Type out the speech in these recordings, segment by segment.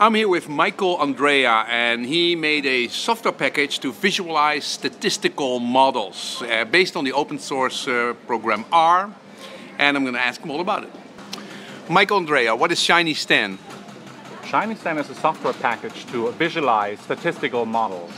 I'm here with Michael Andrea, and he made a software package to visualize statistical models based on the open source program R, and I'm going to ask him all about it. Michael Andrea, what is ShinyStan? ShinyStan is a software package to visualize statistical models.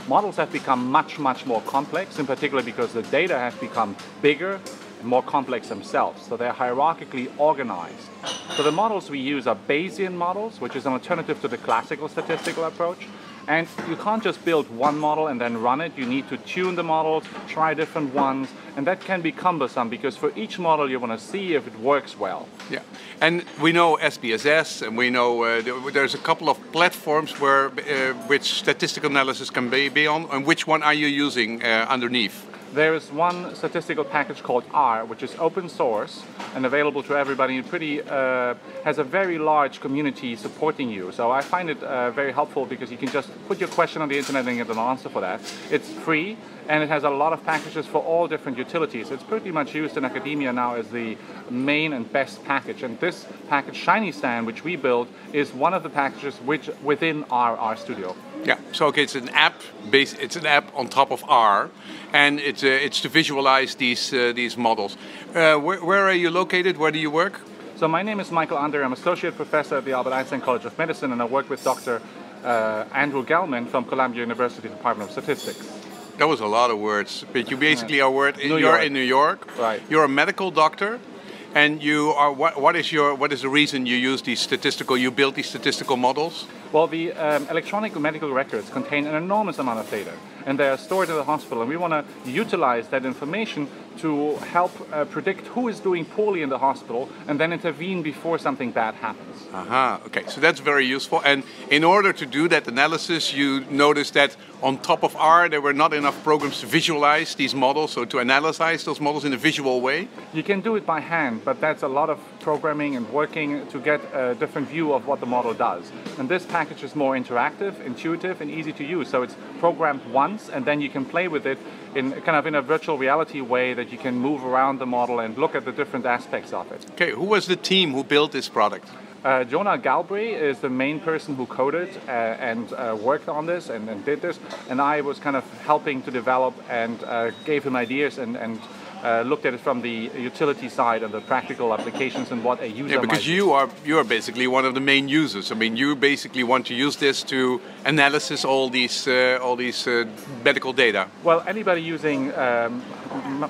Models have become much more complex, in particular because the data have become bigger and more complex themselves, so they're hierarchically organized. So the models we use are Bayesian models, which is an alternative to the classical statistical approach. And you can't just build one model and then run it. You need to tune the models, try different ones, and that can be cumbersome because for each model you want to see if it works well. Yeah, and we know SPSS, and we know there's a couple of platforms where which statistical analysis can be on, and which one are you using underneath? There is one statistical package called R, which is open source and available to everybody, and has a very large community supporting you. So I find it very helpful because you can just put your question on the internet and get an answer for that. It's free, and it has a lot of packages for all different utilities. It's pretty much used in academia now as the main and best package. And this package, ShinySan, which we built, is one of the packages which within our Rstudio. Yeah, so okay, it's an app on top of R, and it's to visualize these models. Where are you located? Where do you work? So my name is Michael Andrea. I'm associate professor at the Albert Einstein College of Medicine, and I work with Dr. Andrew Gelman from Columbia University Department of Statistics. That was a lot of words, but you basically are in New York. Right. You're a medical doctor, and you are what is the reason you use you build these statistical models? Well, the electronic medical records contain an enormous amount of data, and they are stored in the hospital, and we want to utilize that information to help predict who is doing poorly in the hospital and then intervene before something bad happens. Okay, so that's very useful. And in order to do that analysis, you noticed that on top of R, there were not enough programs to visualize these models, so to analyze those models in a visual way? You can do it by hand, but that's a lot of programming and working to get a different view of what the model does. And this package is more interactive, intuitive, and easy to use. So it's programmed once, and then you can play with it in a virtual reality way that you can move around the model and look at the different aspects of it. Okay, who was the team who built this product? Jonah Gabry is the main person who coded and worked on this and did this, and I was kind of helping to develop and gave him ideas and looked at it from the utility side and the practical applications and what a user might because you are basically one of the main users. I mean, you basically want to use this to analyze all these medical data. Well, anybody using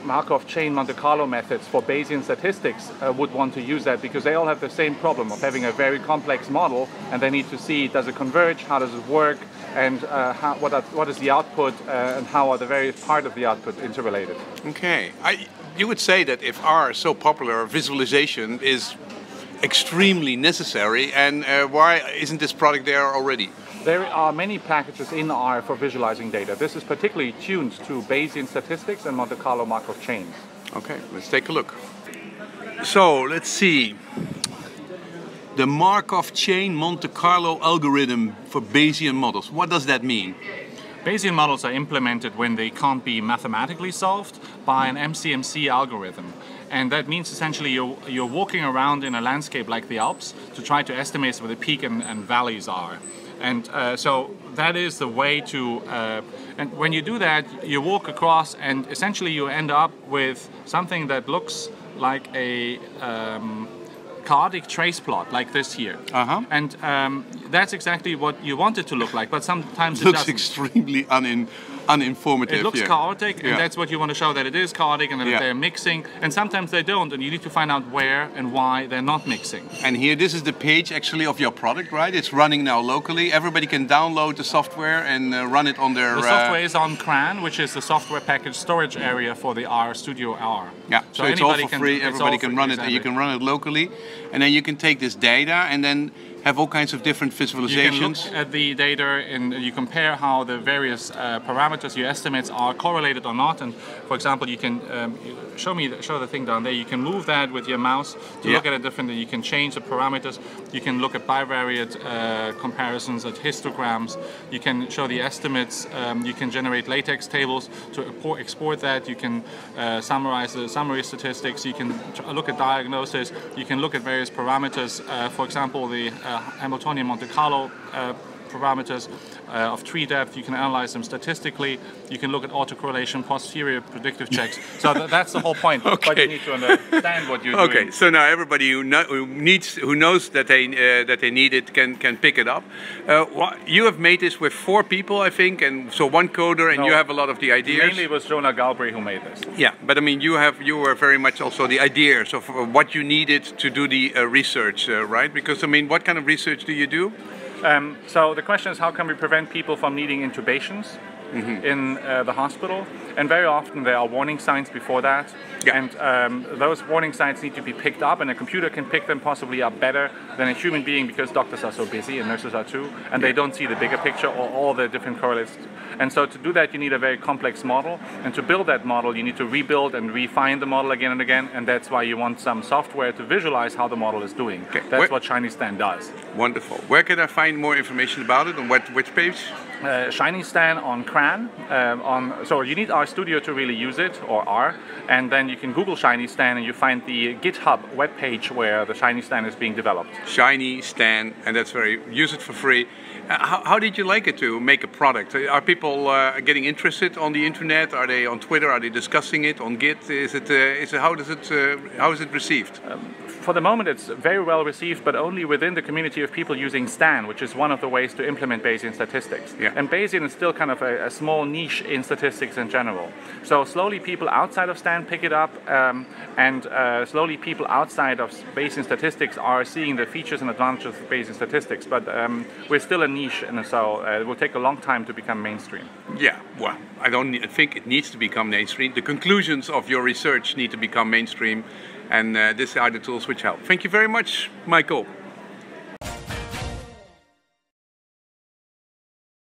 Markov chain Monte Carlo methods for Bayesian statistics would want to use that because they all have the same problem of having a very complex model, and they need to see, does it converge, how does it work, and what is the output, and how are the various parts of the output interrelated. Okay, you would say that if R is so popular, visualization is extremely necessary, and why isn't this product there already? There are many packages in R for visualizing data. This is particularly tuned to Bayesian statistics and Monte Carlo Markov chains. Okay, let's take a look. So, let's see. The Markov chain Monte Carlo algorithm for Bayesian models. What does that mean? Bayesian models are implemented when they can't be mathematically solved by an MCMC algorithm. And that means essentially you're walking around in a landscape like the Alps to try to estimate where the peak and valleys are. And so that is the way to, and when you do that, you walk across and essentially you end up with something that looks like a chaotic trace plot like this here. And that's exactly what you want it to look like, but sometimes it looks doesn't. Extremely uninformative. It looks chaotic, and that's what you want to show, that it is chaotic and that they're mixing, and sometimes they don't, and you need to find out where and why they're not mixing. And here, this is the page actually of your product, right? It's running now locally. Everybody can download the software and run it on their... The software is on CRAN, which is the software package storage area for the Rstudio R. Yeah, so it's all for free, everybody can run it, and you can run it locally, and then you can take this data and then have all kinds of different visualizations. You can look at the data and you compare how the various parameters, your estimates, are correlated or not. And for example, you can show the thing down there. You can move that with your mouse to look at it differently. You can change the parameters. You can look at bivariate comparisons, at histograms. You can show the estimates. You can generate LaTeX tables to export that. You can summarize the summary statistics. You can look at diagnosis. You can look at various parameters. For example, the Hamiltonian Monte Carlo parameters of tree depth. You can analyze them statistically. You can look at autocorrelation, posterior predictive checks. So that's the whole point. Okay. But you need to understand what you're doing. Okay, so now everybody who knows that they need it can pick it up. You have made this with 4 people, I think, and so one coder, and you have a lot of the ideas. Mainly it was Jonah Gabry who made this. Yeah, but I mean, you were very much also the ideas of what you needed to do the research, right? Because I mean, what kind of research do you do? So the question is, how can we prevent people from needing intubations in the hospital? And very often there are warning signs before that. Yeah. And those warning signs need to be picked up, and a computer can pick them possibly up better than a human being, because doctors are so busy, and nurses are too, and they don't see the bigger picture or all the different correlates. And so to do that, you need a very complex model, and to build that model, you need to rebuild and refine the model again and again, and that's why you want some software to visualize how the model is doing. Okay. That's what ShinyStan does. Wonderful. Where can I find more information about it, on which page? ShinyStan on CRAN. So you need Rstudio to really use it, or R, and then you can Google ShinyStan and you find the GitHub webpage where the ShinyStan is being developed. ShinyStan, and that's use it for free. How did you like it to make a product? Are people getting interested on the internet? Are they on Twitter? Are they discussing it on Git? How is it received? For the moment, it's very well received, but only within the community of people using Stan, which is one of the ways to implement Bayesian statistics. Yeah. And Bayesian is still kind of a small niche in statistics in general. So slowly people outside of Stan pick it up, and slowly people outside of Bayesian statistics are seeing the features and advantages of Bayesian statistics. But we're still a niche, and so it will take a long time to become mainstream. Yeah, well, I think it needs to become mainstream. The conclusions of your research need to become mainstream. And these are the tools which help. Thank you very much, Michael.